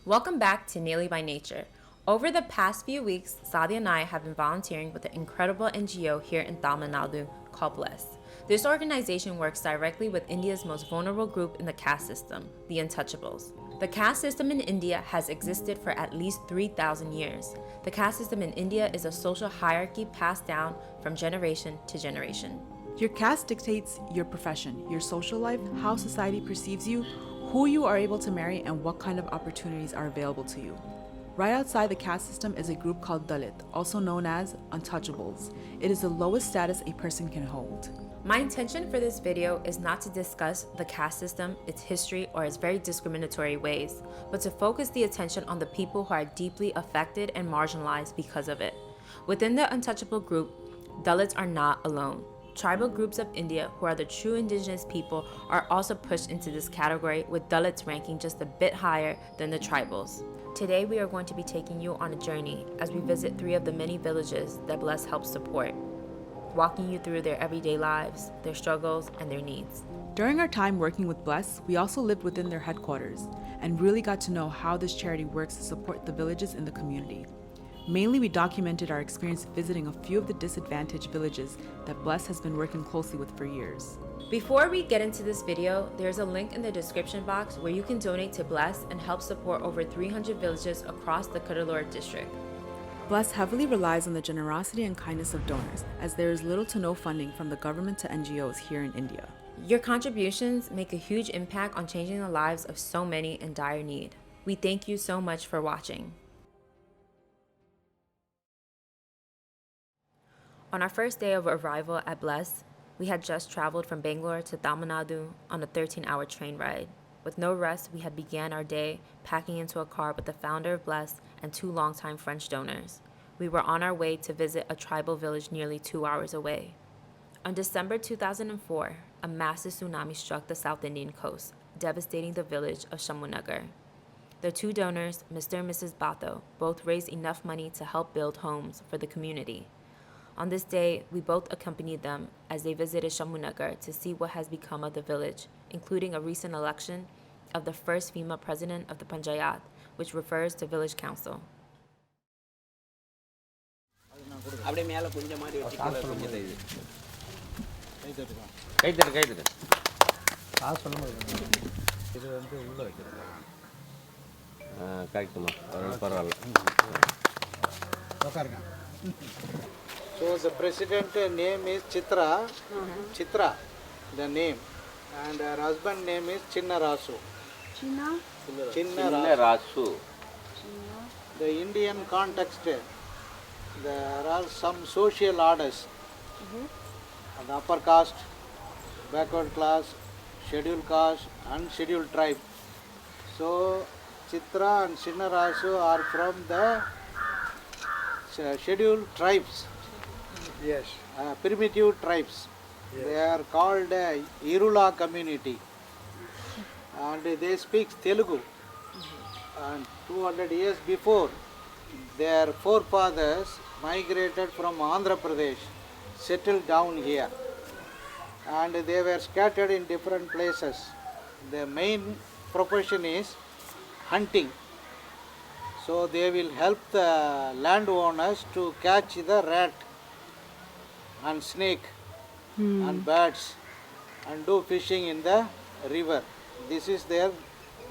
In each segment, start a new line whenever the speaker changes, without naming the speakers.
Welcome back to NaleyByNature. Over the past few weeks, Sadia and I have been volunteering with an incredible NGO here in Tamil Nadu called Bless. This organization works directly with India's most vulnerable group in the caste system, the Untouchables. The caste system in India has existed for at least 3,000 years. The caste system in India is a social hierarchy passed down from generation to generation.
Your caste dictates your profession, your social life, how society perceives you, who you are able to marry, and what kind of opportunities are available to you. Right outside the caste system is a group called Dalit, also known as Untouchables. It is the lowest status a person can hold.
My intention for this video is not to discuss the caste system, its history, or its very discriminatory ways, but to focus the attention on the people who are deeply affected and marginalized because of it. Within the untouchable group, Dalits are not alone. Tribal groups of India, who are the true indigenous people, are also pushed into this category, with Dalits ranking just a bit higher than the tribals. Today we are going to be taking you on a journey as we visit 3 of the many villages that Bless helps support, walking you through their everyday lives, their struggles, and their needs.
During our time working with Bless, we also lived within their headquarters and really got to know how this charity works to support the villages in the community. Mainly, we documented our experience visiting a few of the disadvantaged villages that Bless has been working closely with for years.
Before we get into this video, there's a link in the description box where you can donate to Bless and help support over 300 villages across the Irullar district.
Bless heavily relies on the generosity and kindness of donors, as there is little to no funding from the government to NGOs here in India.
Your contributions make a huge impact on changing the lives of so many in dire need. We thank you so much for watching. On our first day of arrival at Bless, we had just traveled from Bangalore to Tamil Nadu on a 13-hour train ride. With no rest, we had began our day packing into a car with the founder of Bless and 2 longtime French donors. We were on our way to visit a tribal village nearly 2 hours away. On December 2004, a massive tsunami struck the South Indian coast, devastating the village of Shamu, Nagar. The 2 donors, Mr. and Mrs. Batho, both raised enough money to help build homes for the community. On this day, we both accompanied them as they visited Shamu Nagar to see what has become of the village, including a recent election of the first female president of the Panchayat, which refers to village council.
So the president name is Chitra, Chitra, the name, and her husband name is Chinnarasu. Chinnarasu. The Indian context, there are some social orders. The upper caste, backward class, scheduled caste, unscheduled tribe. So Chitra and Chinnarasu are from the scheduled tribes. Yes. Primitive tribes. Yes. They are called Irullar community. And they speak Telugu. And 200 years before, their forefathers migrated from Andhra Pradesh, settled down here. And they were scattered in different places. The main profession is hunting. So they will help the landowners to catch the rat and snake and birds and do fishing in the river. This is their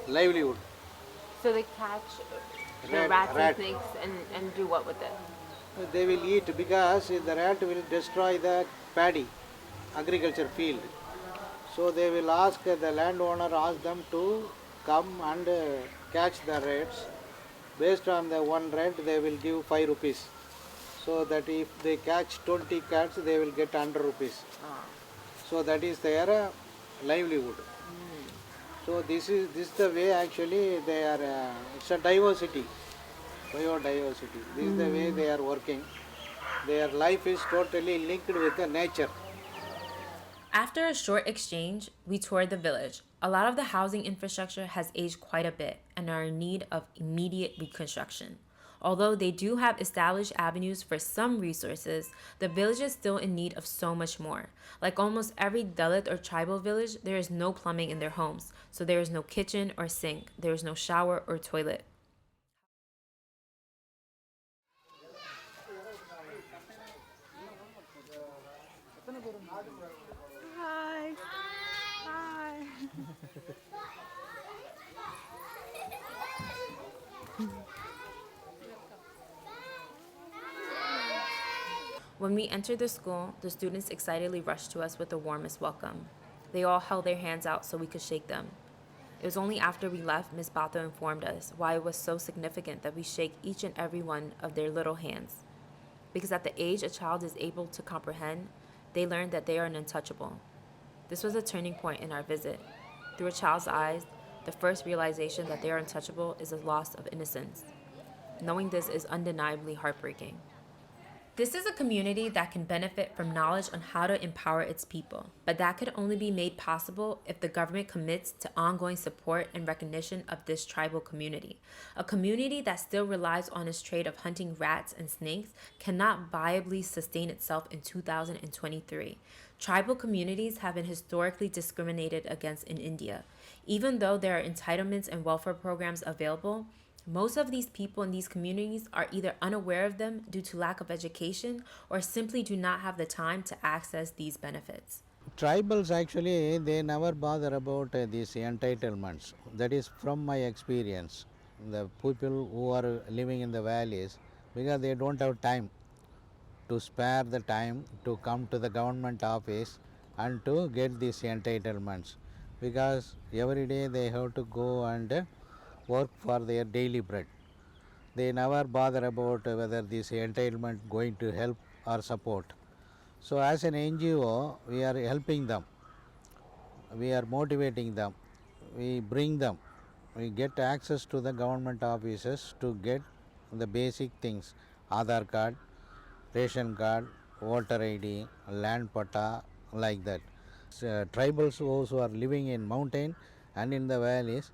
livelihood.
So they catch the rats and snakes and do what with it?
They will eat because the rat will destroy the paddy, agriculture field. So they will ask the landowner, ask them to come and catch the rats. Based on the one rat, they will give 5 rupees. So that if they catch 20 cats, they will get 100 rupees. So that is their livelihood. So this is the way actually they are. It's a diversity, biodiversity. This is the way they are working. Their life is totally linked with the nature.
After a short exchange, we toured the village. A lot of the housing infrastructure has aged quite a bit and are in need of immediate reconstruction. Although they do have established avenues for some resources, the village is still in need of so much more. Like almost every Dalit or tribal village, there is no plumbing in their homes, so there is no kitchen or sink, there is no shower or toilet. When we entered the school, the students excitedly rushed to us with the warmest welcome. They all held their hands out so we could shake them. It was only after we left Miss Bato informed us why it was so significant that we shake each and every one of their little hands. Because at the age a child is able to comprehend, they learn that they are an untouchable. This was a turning point in our visit. Through a child's eyes, the first realization that they are untouchable is a loss of innocence. Knowing this is undeniably heartbreaking. This is a community that can benefit from knowledge on how to empower its people, but that could only be made possible if the government commits to ongoing support and recognition of this tribal community. A community that still relies on its trade of hunting rats and snakes cannot viably sustain itself in 2023. Tribal communities have been historically discriminated against in India. Even though there are entitlements and welfare programs available, most of these people in these communities are either unaware of them due to lack of education or simply do not have the time to access these benefits.
Tribals actually they never bother about these entitlements. That is from my experience. The people who are living in the valleys, because they don't have time to spare the time to come to the government office and to get these entitlements, because every day they have to go and work for their daily bread. They never bother about whether this entitlement going to help or support. So as an NGO, we are helping them, we are motivating them, we bring them, we get access to the government offices to get the basic things: Aadhaar card, ration card, voter ID, land pata, like that. Tribals who are living in mountain and in the valleys,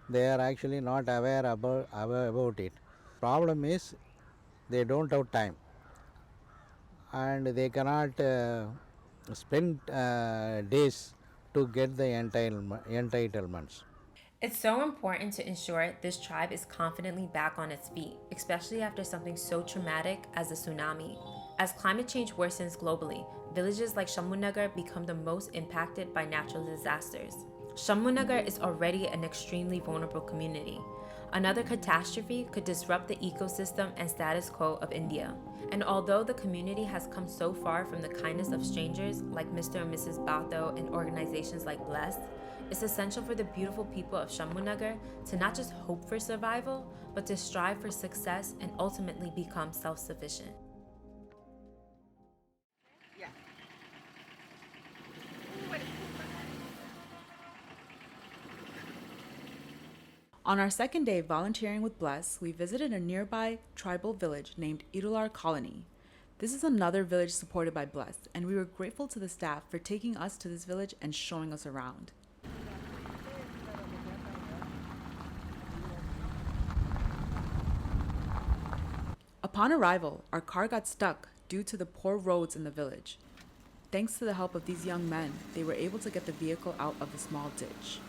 they are actually not aware about it. Problem is they don't have time and they cannot spend days to get the entitlements.
It's so important to ensure this tribe is confidently back on its feet, especially after something so traumatic as a tsunami. As climate change worsens globally, villages like Shamu Nagar become the most impacted by natural disasters. Shamu Nagar is already an extremely vulnerable community. Another catastrophe could disrupt the ecosystem and status quo of India. And although the community has come so far from the kindness of strangers like Mr. and Mrs. Bato and organizations like Blessed, it's essential for the beautiful people of Shamunagar to not just hope for survival, but to strive for success and ultimately become self-sufficient.
On our second day volunteering with Bless, we visited a nearby tribal village named Irullar Colony. This is another village supported by Bless, and we were grateful to the staff for taking us to this village and showing us around. Upon arrival, our car got stuck due to the poor roads in the village. Thanks to the help of these young men, they were able to get the vehicle out of the small ditch.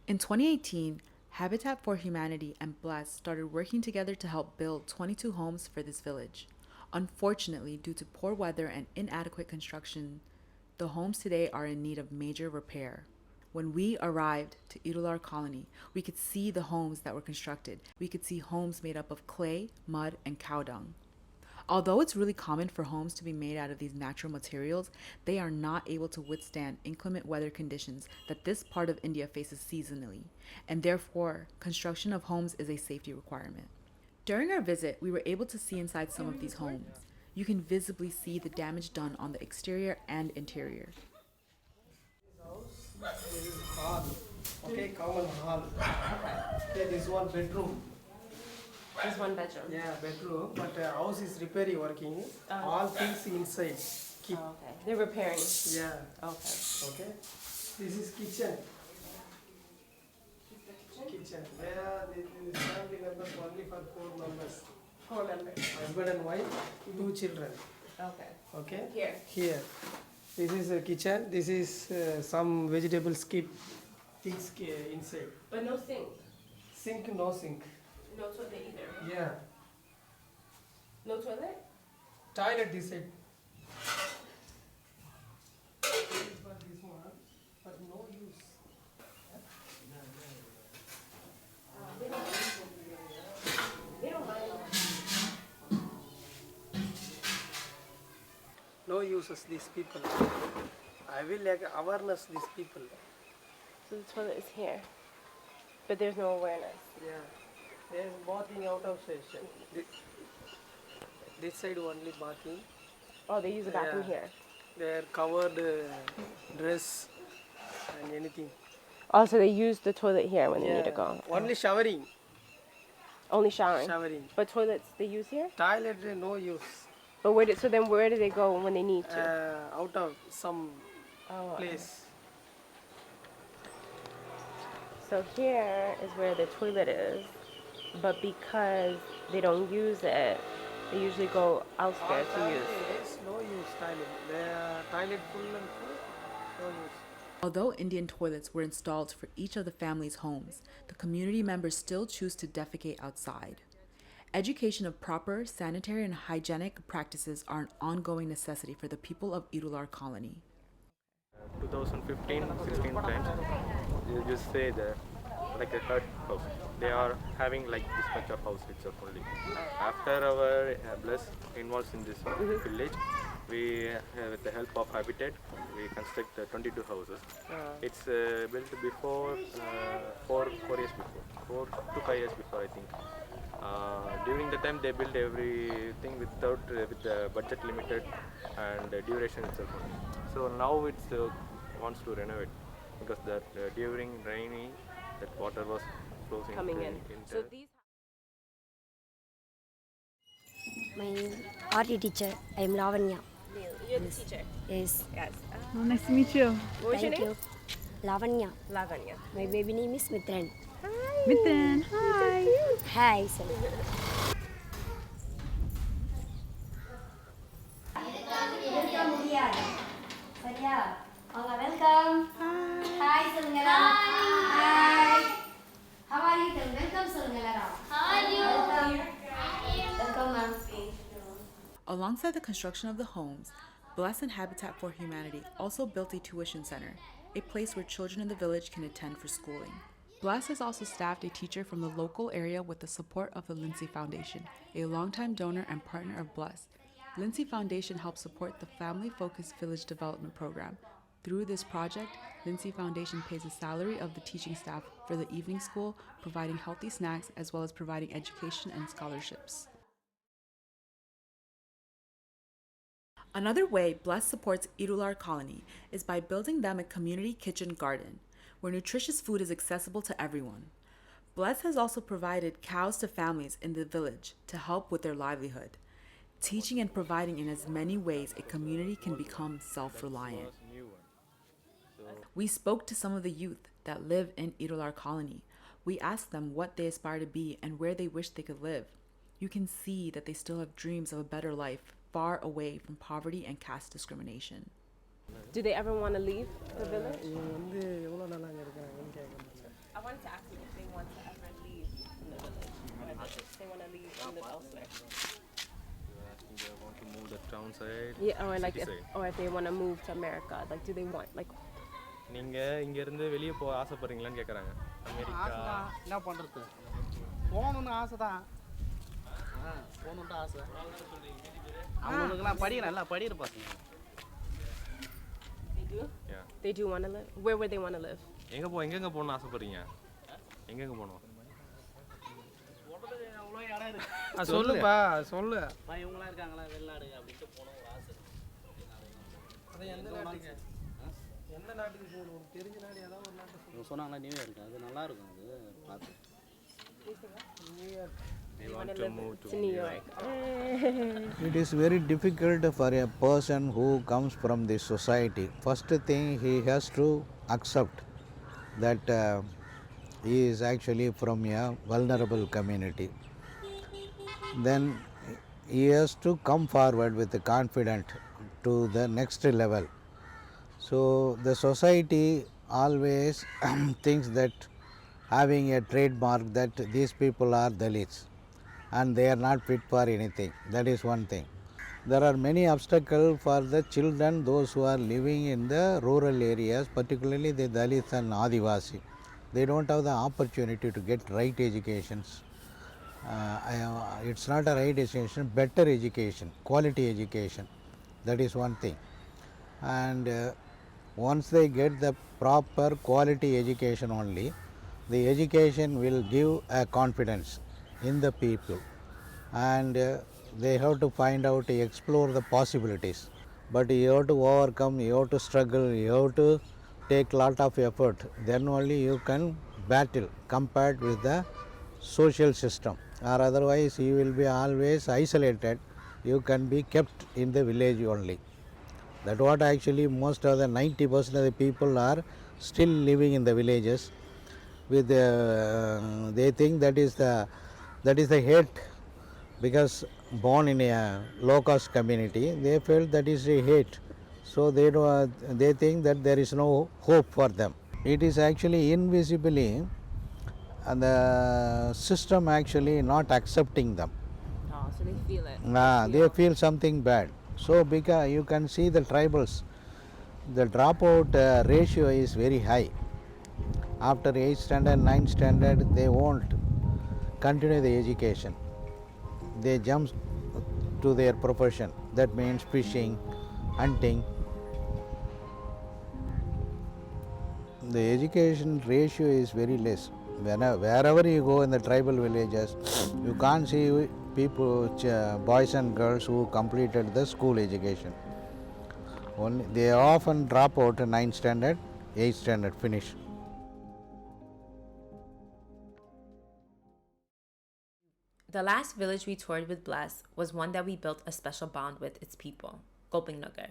In 2018, Habitat for Humanity and Bless started working together to help build 22 homes for this village. Unfortunately, due to poor weather and inadequate construction, the homes today are in need of major repair. When we arrived to Irullar Colony, we could see the homes that were constructed. We could see homes made up of clay, mud, and cow dung. Although it's really common for homes to be made out of these natural materials, they are not able to withstand inclement weather conditions that this part of India faces seasonally, and therefore, construction of homes is a safety requirement. During our visit, we were able to see inside some of these homes. You can visibly see the damage done on the exterior and interior.
This is hall. Okay, common hall. Okay, this one bedroom.
There's one bedroom.
Yeah, bedroom. But house is repairing working. All things inside. Keep.
Oh, okay. They're repairing.
Yeah.
Okay.
Okay. This is kitchen. Kitchen. There, the family members only for 4 members.
4 members.
Husband and wife, 2 children.
Okay.
Okay.
Here.
Here. This is a kitchen. This is some vegetable skip. Things inside.
But no sink.
Sink, no sink.
No toilet either.
Yeah.
No toilet?
Toilet this side. uses these people. I will like awareness these people.
So the toilet is here, but there's no awareness.
Yeah, there's bathing out of station. This side only bathing.
Oh, they use the bathroom
Yeah.
here.
They're covered dress and anything.
Oh, so they use the toilet here when they need to go.
Only showering.
Only showering.
Showering.
But toilets they use here.
Toilet no use.
But where do they go when they need to?
Out of some
Oh,
place.
So here is where the toilet is, but because they don't use it, they usually go elsewhere to use.
Yes, no use toilet. The toilet full and full. No use.
Although Indian toilets were installed for each of the family's homes, the community members still choose to defecate outside. Education of proper sanitary and hygienic practices are an ongoing necessity for the people of Irullar Colony.
2015, 16 times, you just say that like a hut house. They are having like this much of house itself only. After our bless involves in this village, we with the help of Habitat, we construct 22 houses. It's built before 4 years before, 4 to 5 years before I think. During the time they build everything without with the budget limited and duration itself only. So now it's wants to renovate because that during rainy that water was flowing
Coming in. So these.
My art teacher, I am Lavanya.
You're the teacher.
Yes.
Yes.
Nice to meet you.
What was your
Thank
name?
you. Lavanya.
Lavanya.
My baby name is Mitran.
Mitten. Hi.
Hi, sir. Welcome. Hi, Salungala. Hi. How are you? Welcome, Salungala. How are you? Welcome, ma'am.
Alongside the construction of the homes, Bless and Habitat for Humanity also built a tuition center, a place where children in the village can attend for schooling. Bless has also staffed a teacher from the local area with the support of the Lindsay Foundation, a longtime donor and partner of Bless. Lindsay Foundation helps support the family-focused village development program. Through this project, Lindsay Foundation pays the salary of the teaching staff for the evening school, providing healthy snacks as well as providing education and scholarships. Another way Bless supports Irullar Colony is by building them a community kitchen garden, where nutritious food is accessible to everyone. Bless has also provided cows to families in the village to help with their livelihood, teaching and providing in as many ways a community can become self-reliant. We spoke to some of the youth that live in Irullar Colony. We asked them what they aspire to be and where they wish they could live. You can see that they still have dreams of a better life, far away from poverty and caste discrimination.
Do they ever want to leave the village? I wanted to ask them if they want to ever leave the village. If they want to leave and live elsewhere.
They want to move the town side.
Yeah, or like
city side.
or if they want to move to America. Like, do they want like?
நீங்க இங்க இருந்து வெளிய போக ஆசைப்படுறீங்களான்னு கேக்குறாங்க. America
என்ன பண்ணுறது போகணுன்னு ஆசை தான் போகணுன்ட்டு ஆசை அவங்களுக்குலாம் படிக்கிறேன் எல்லாம் படிக்கிற பசங்க.
They do.
Yeah.
They do want to live. Where would they want to live?
எங்கங்க போகணும்னு ஆசைப்படுறீங்க? எங்கங்க போகணும்?
சொல்லுப்பா சொல்லு.
இவங்களாம் இருக்காங்களா வெளிநாடு அப்படின்ட்டு போகணும் ஒரு ஆசை.
எந்த நாட்டுக்கு போகணும்? தெரிஞ்ச நாடு ஏதாவது ஒரு நாட்டுக்கு
இவங்க சொன்னாங்களா நியூயார்க்கு அது நல்லா இருக்கும் அது பார்த்து.
They want to move to
New York.
It is very difficult for a person who comes from this society. First thing, he has to accept that he is actually from a vulnerable community. Then he has to come forward with the confidence to the next level. So the society always thinks that having a trademark that these people are Dalits and they are not fit for anything. That is one thing. There are many obstacles for the children, those who are living in the rural areas, particularly the Dalits and Adivasi. They don't have the opportunity to get right educations. It's not a right education, better education, quality education. That is one thing. and once they get the proper quality education only, the education will give a confidence in the people, and they have to find out, explore the possibilities. But you have to overcome, you have to struggle, you have to take lot of effort, then only you can battle compared with the social system, or otherwise you will be always isolated, you can be kept in the village only. That what actually most of the 90% of the people are still living in the villages with they think that is the hate, because born in a low caste community they felt that is a hate, so they think that there is no hope for them. It is actually invisibly, and the system actually not accepting them.
Oh, so they feel it.
They feel something bad. So because you can see the tribals, the dropout ratio is very high. After 8th standard, 9th standard, they won't continue the education. They jump to their profession. That means fishing, hunting. The education ratio is very less. Wherever you go in the tribal villages, you can't see people, boys and girls who completed the school education. Only they often drop out 9th standard, 8th standard, finish.
The last village we toured with Bless was one that we built a special bond with its people, Nagar.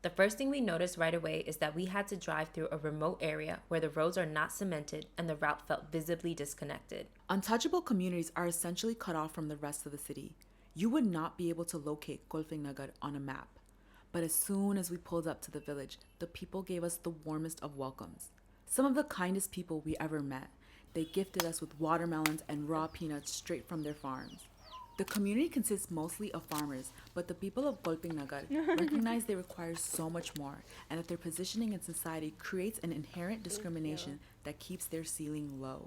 The first thing we noticed right away is that we had to drive through a remote area where the roads are not cemented and the route felt visibly disconnected.
Untouchable communities are essentially cut off from the rest of the city. You would not be able to locate Nagar on a map. But as soon as we pulled up to the village, the people gave us the warmest of welcomes. Some of the kindest people we ever met. They gifted us with watermelons and raw peanuts straight from their farms. The community consists mostly of farmers, but the people of Nagar recognize they require so much more, and that their positioning in society creates an inherent discrimination that keeps their ceiling low.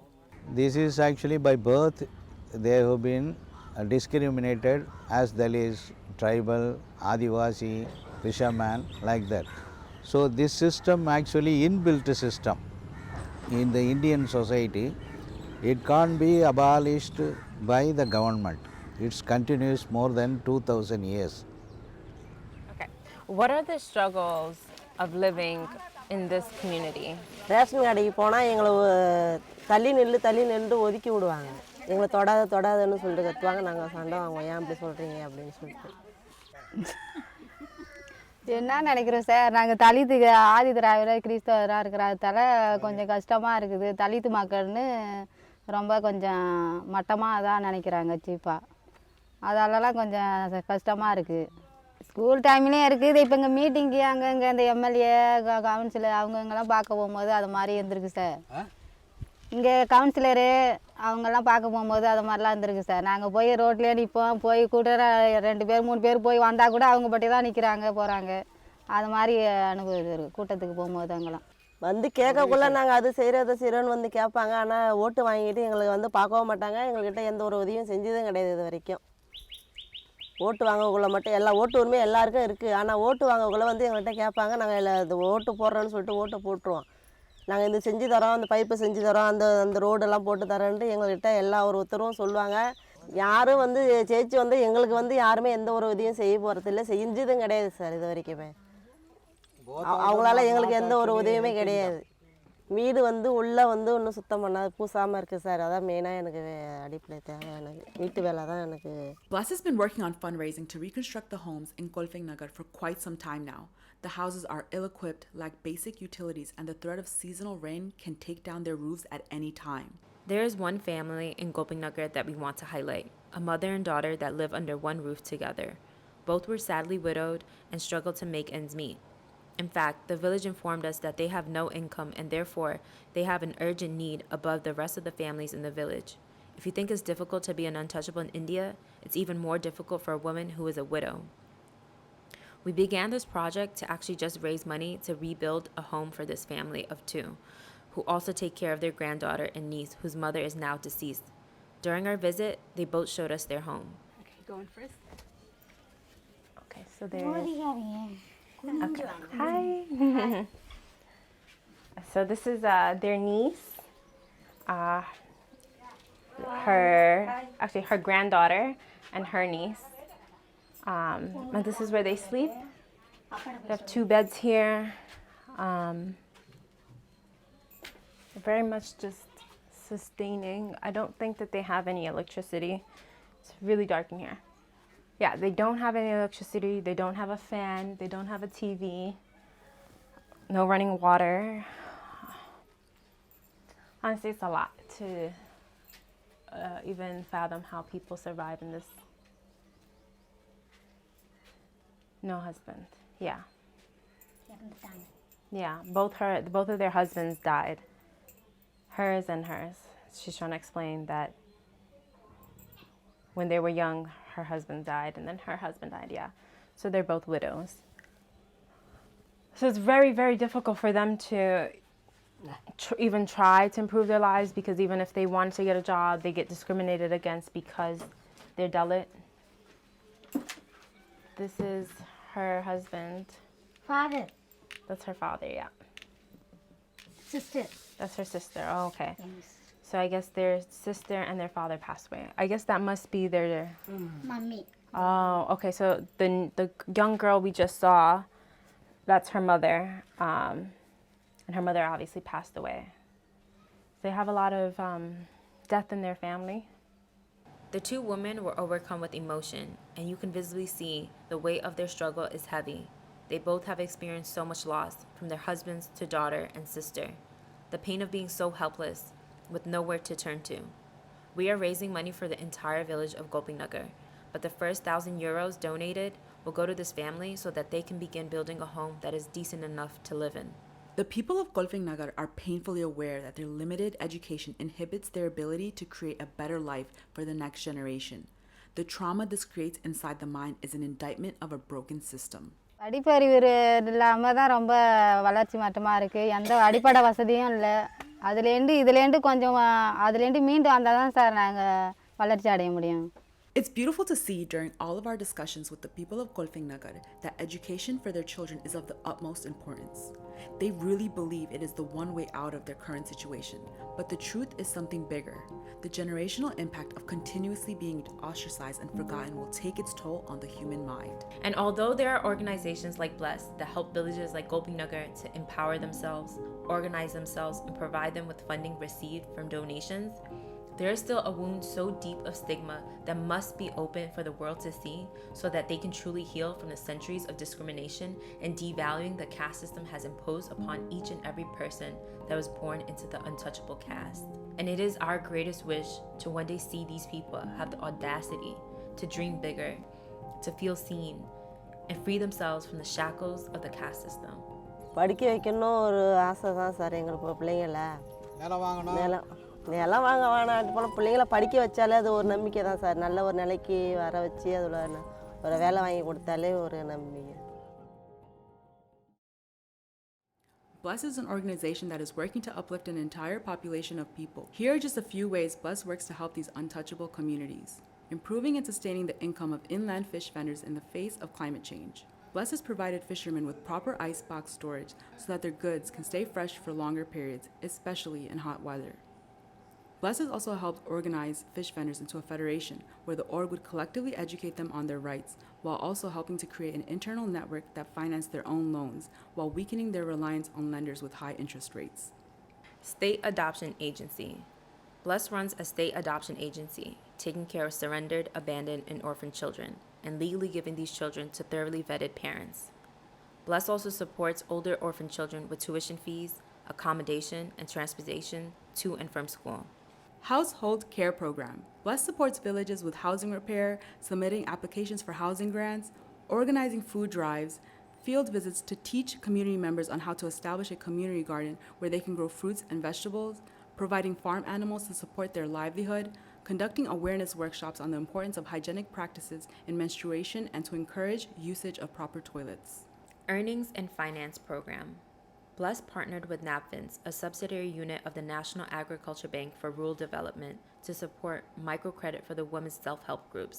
This is actually by birth they have been discriminated as Dalits, tribal, Adivasi, fisherman, like that. So this system actually inbuilt system in the Indian society. It can't be abolished by the government. It continues more than 2000 years.
Okay. What are the struggles of living in this community?
Ration கடைக்கு போனால் எங்களை தள்ளி நின்று ஒதுக்கி விடுவாங்க. எங்களை தொடாதன்னு சொல்லிட்டு கத்துவாங்க. நாங்கள் சண்டை வாங்குவோம், ஏன் இப்படி சொல்கிறீங்க அப்படின்னு சொல்லிட்டு.
என்ன நினைக்கிறோம் சார், நாங்கள் தலித்துக்கு ஆதி திராவிடர் கிறிஸ்தவராக இருக்கிறதால கொஞ்சம் கஷ்டமாக இருக்குது. தலித்து மக்கள்னு ரொம்ப கொஞ்சம் மட்டமாக தான் நினைக்கிறாங்க சீப்பாக. அதெல்லாம் கொஞ்சம் கஷ்டமாக இருக்குது. ஸ்கூல் டைம்லேயும் இருக்குது. இப்போ இங்கே மீட்டிங்கு அங்கங்கே இந்த எம்எல்ஏ கவுன்சிலர் அவங்கெல்லாம் பார்க்க போகும்போது அது மாதிரி இருந்திருக்கு சார். இங்கே கவுன்சிலரு அவங்கெல்லாம் பார்க்க போகும்போது அது மாதிரிலாம் இருந்திருக்கு சார். நாங்கள் போய் ரோட்லேயே நிற்போம், போய் கூட்ட 2 பேர் 3 பேர் போய் வந்தால் கூட அவங்க பற்றி தான் நிற்கிறாங்க போகிறாங்க. அது மாதிரி அனுபவம் இருக்குது கூட்டத்துக்கு போகும்போது. அங்கெல்லாம்
வந்து கேட்கக்குள்ள நாங்கள் அது செய்கிறோன்னு வந்து கேட்பாங்க. ஆனால் ஓட்டு வாங்கிட்டு எங்களுக்கு வந்து பார்க்கவும் மாட்டாங்க. எங்கள்கிட்ட எந்த ஒரு உதவியும் செஞ்சதும் கிடையாது இது வரைக்கும். ஓட்டு வாங்கக்குள்ள மட்டும் எல்லா ஓட்டு உரிமையும் எல்லாருக்கும் இருக்குது. ஆனால் ஓட்டு வாங்கக்குள்ள வந்து எங்கள்கிட்ட கேட்பாங்க. நாங்கள் இது ஓட்டு போடுறோன்னு சொல்லிட்டு ஓட்டு போட்டுருவோம். நாங்கள் இந்த செஞ்சு தரோம், அந்த பைப்பை செஞ்சு தரோம், அந்த ரோடெல்லாம் போட்டு தரோன்ட்டு எங்கள்கிட்ட எல்லா ஒரு உத்தரவும் சொல்லுவாங்க. யாரும் வந்து ஜெயிச்சு வந்து எங்களுக்கு வந்து யாருமே எந்த ஒரு உதவியும் செய்ய போகிறதில்ல, செஞ்சதும் கிடையாது சார் இது வரைக்குமே. அவங்களால எங்களுக்கு எந்த ஒரு உதவியுமே கிடையாது. வீடு வந்து உள்ளே வந்து இன்னும் சுத்தம் பண்ணாது, பூசாமல் இருக்குது சார். அதான் மெயினாக எனக்கு அடிப்படை தேவை. எனக்கு வீட்டு வேலை தான் எனக்கு.
Bless has been working on fundraising to reconstruct the homes in Nagar for quite some time now. The houses are ill-equipped, lack basic utilities, and the threat of seasonal rain can take down their roofs at any time.
There is one family in Nagar that we want to highlight, a mother and daughter that live under one roof together. Both were sadly widowed and struggled to make ends meet. In fact, the village informed us that they have no income and therefore they have an urgent need above the rest of the families in the village. If you think it's difficult to be an untouchable in India, it's even more difficult for a woman who is a widow. We began this project to actually just raise money to rebuild a home for this family of 2, who also take care of their granddaughter and niece whose mother is now deceased. During our visit, they both showed us their home.
Okay, going first.
Okay, so there's Hi. So this is their niece, her granddaughter, and her niece. And this is where they sleep. They have 2 beds here. Very much just sustaining. I don't think that they have any electricity. It's really dark in here. Yeah, they don't have any electricity. They don't have a fan. They don't have a TV. No running water. Honestly, it's a lot to even fathom how people survive in this. No husband. Yeah. Yeah, both of their husbands died. Hers and hers. She's trying to explain that when they were young, her husband died, and then her husband died, yeah. So they're both widows. So it's very, very difficult for them to even try to improve their lives, because even if they want to get a job, they get discriminated against because they're Dalit. This is her husband.
Father.
That's her father, yeah.
Sister.
That's her sister. Oh, okay. So I guess their sister and their father passed away. I guess that must be their...
Mommy.
Oh, okay. So the young girl we just saw, that's her mother. And her mother obviously passed away. They have a lot of death in their family.
The 2 women were overcome with emotion, and you can visibly see the weight of their struggle is heavy. They both have experienced so much loss, from their husbands to daughter and sister. The pain of being so helpless, with nowhere to turn to. We are raising money for the entire village of Gopi Nagar, but the first 1,000 euros donated will go to this family so that they can begin building a home that is decent enough to live in.
The people of Golfing Nagar are painfully aware that their limited education inhibits their ability to create a better life for the next generation. The trauma this creates inside the mind is an indictment of a broken system.
படிப்பறிவு இல்லாமல் தான் ரொம்ப வளர்ச்சி மட்டமாக இருக்குது. எந்த அடிப்படை வசதியும் இல்லை. இதுலேருந்து கொஞ்சம் அதுலேருந்து மீண்டு வந்தால் தான் சார் நாங்கள் வளர்ச்சி அடைய முடியும்.
It's beautiful to see during all of our discussions with the people of Golfing Nagar that education for their children is of the utmost importance. They really believe it is the one way out of their current situation, but the truth is something bigger. The generational impact of continuously being ostracized and forgotten will take its toll on the human mind.
And although there are organizations like Bless that help villages like Gopi Nagar to empower themselves, organize themselves, and provide them with funding received from donations, there is still a wound so deep of stigma that must be open for the world to see, so that they can truly heal from the centuries of discrimination and devaluing the caste system has imposed upon each and every person that was born into the untouchable caste. And it is our greatest wish to one day see these people have the audacity to dream bigger, to feel seen, and free themselves from the shackles of the caste system.
படிக்க வைக்கணும் ஒரு ஆசை தான் sir எங்களுக்கு பிள்ளைங்கள.
நிலம் வாங்கணும்.
நிலம் வாங்க வேணாம் போல பிள்ளைங்கள படிக்க வச்சாலே அது ஒரு நம்பிக்கை தான் சார். நல்ல ஒரு நிலைக்கு வர வச்சு அதில் ஒரு வேலை வாங்கி கொடுத்தாலே ஒரு நம்பிக்கை.
Bless is an organization that is working to uplift an entire population of people. Here are just a few ways Bless works to help these untouchable communities. Improving and sustaining the income of inland fish vendors in the face of climate change. Bless has provided fishermen with proper icebox storage so that their goods can stay fresh for longer periods, especially in hot weather. Bless has also helped organize fish vendors into a federation where the org would collectively educate them on their rights, while also helping to create an internal network that financed their own loans, while weakening their reliance on lenders with high interest rates.
State Adoption Agency. Bless runs a state adoption agency, taking care of surrendered, abandoned, and orphaned children, and legally giving these children to thoroughly vetted parents. Bless also supports older orphaned children with tuition fees, accommodation, and transportation to and from school.
Household Care Program. Bless supports villages with housing repair, submitting applications for housing grants, organizing food drives, field visits to teach community members on how to establish a community garden where they can grow fruits and vegetables, providing farm animals to support their livelihood, conducting awareness workshops on the importance of hygienic practices in menstruation, and to encourage usage of proper toilets.
Earnings and Finance Program. Bless partnered with NAPFINS, a subsidiary unit of the National Agriculture Bank for Rural Development, to support microcredit for the women's self-help groups.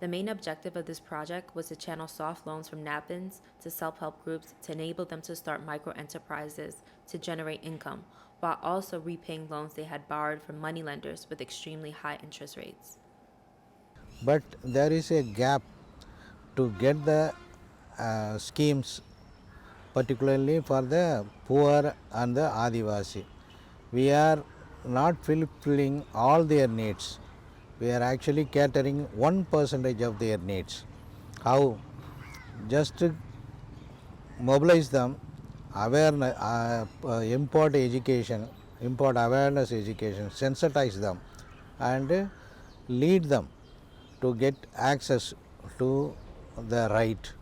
The main objective of this project was to channel soft loans from NAPINs to self-help groups to enable them to start micro-enterprises to generate income, while also repaying loans they had borrowed from moneylenders with extremely high interest rates.
But there is a gap to get the schemes, particularly for the poor and the Adivasi. We are not fulfilling all their needs. We are actually catering 1% of their needs. How? Just to mobilize them, awareness, import education, import awareness education, sensitize them, and lead them to get access to the right.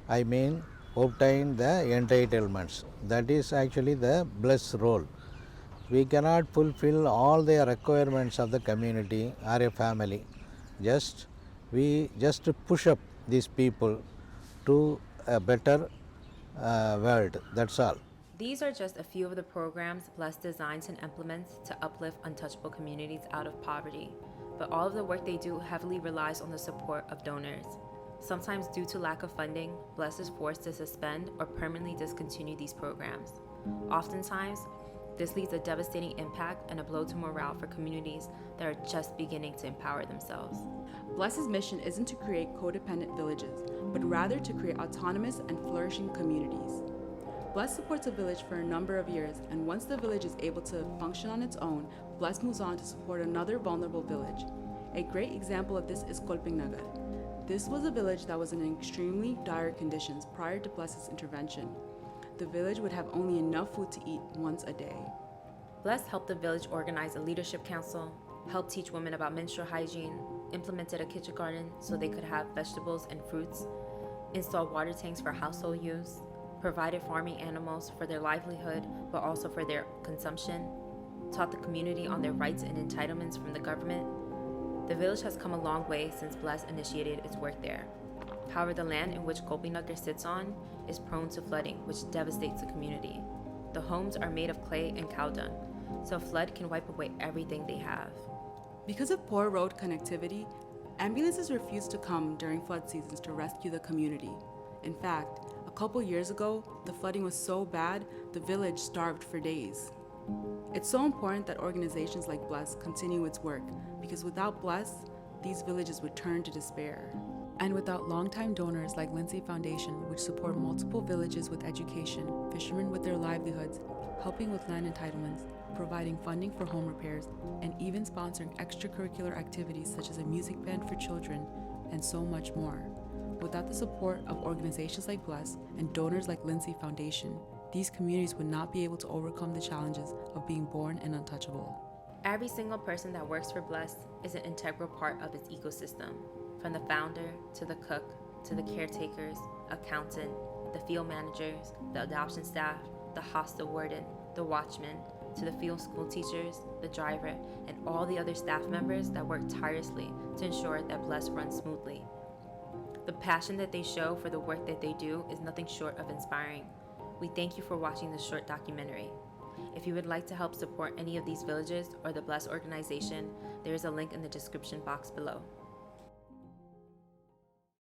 I mean, obtain the entitlements. That is actually the blessed role. We cannot fulfill all the requirements of the community or a family. We just push up these people to a better world. That's all.
These are just a few of the programs Bless designs and implements to uplift untouchable communities out of poverty. But all of the work they do heavily relies on the support of donors. Sometimes due to lack of funding, Bless is forced to suspend or permanently discontinue these programs. Oftentimes, this leaves a devastating impact and a blow to morale for communities that are just beginning to empower themselves.
Bless's mission isn't to create codependent villages, but rather to create autonomous and flourishing communities. Bless supports a village for a number of years, and once the village is able to function on its own, Bless moves on to support another vulnerable village. A great example of this is Nagar. This was a village that was in extremely dire conditions prior to Bless's intervention. The village would have only enough food to eat once a day.
Bless helped the village organize a leadership council, helped teach women about menstrual hygiene, implemented a kitchen garden so they could have vegetables and fruits, installed water tanks for household use, provided farming animals for their livelihood but also for their consumption, taught the community on their rights and entitlements from the government. The village has come a long way since Bless initiated its work there. However, the land in which Gopi Nagar sits on is prone to flooding, which devastates the community. The homes are made of clay and cow dung, so a flood can wipe away everything they have.
Because of poor road connectivity, ambulances refuse to come during flood seasons to rescue the community. In fact, a couple years ago, the flooding was so bad, the village starved for days. It's so important that organizations like Bless continue its work, because without Bless, these villages would turn to despair. And without longtime donors like Lindsay Foundation, which support multiple villages with education, fishermen with their livelihoods, helping with land entitlements, providing funding for home repairs, and even sponsoring extracurricular activities such as a music band for children, and so much more. Without the support of organizations like Bless and donors like Lindsay Foundation, these communities would not be able to overcome the challenges of being born and untouchable.
Every single person that works for Bless is an integral part of its ecosystem, from the founder to the cook to the caretakers, accountant, the field managers, the adoption staff, the hostel warden, the watchman, to the field school teachers, the driver, and all the other staff members that work tirelessly to ensure that Bless runs smoothly. The passion that they show for the work that they do is nothing short of inspiring. We thank you for watching this short documentary. If you would like to help support any of these villages or the Bless organization, there is a link in the description box below.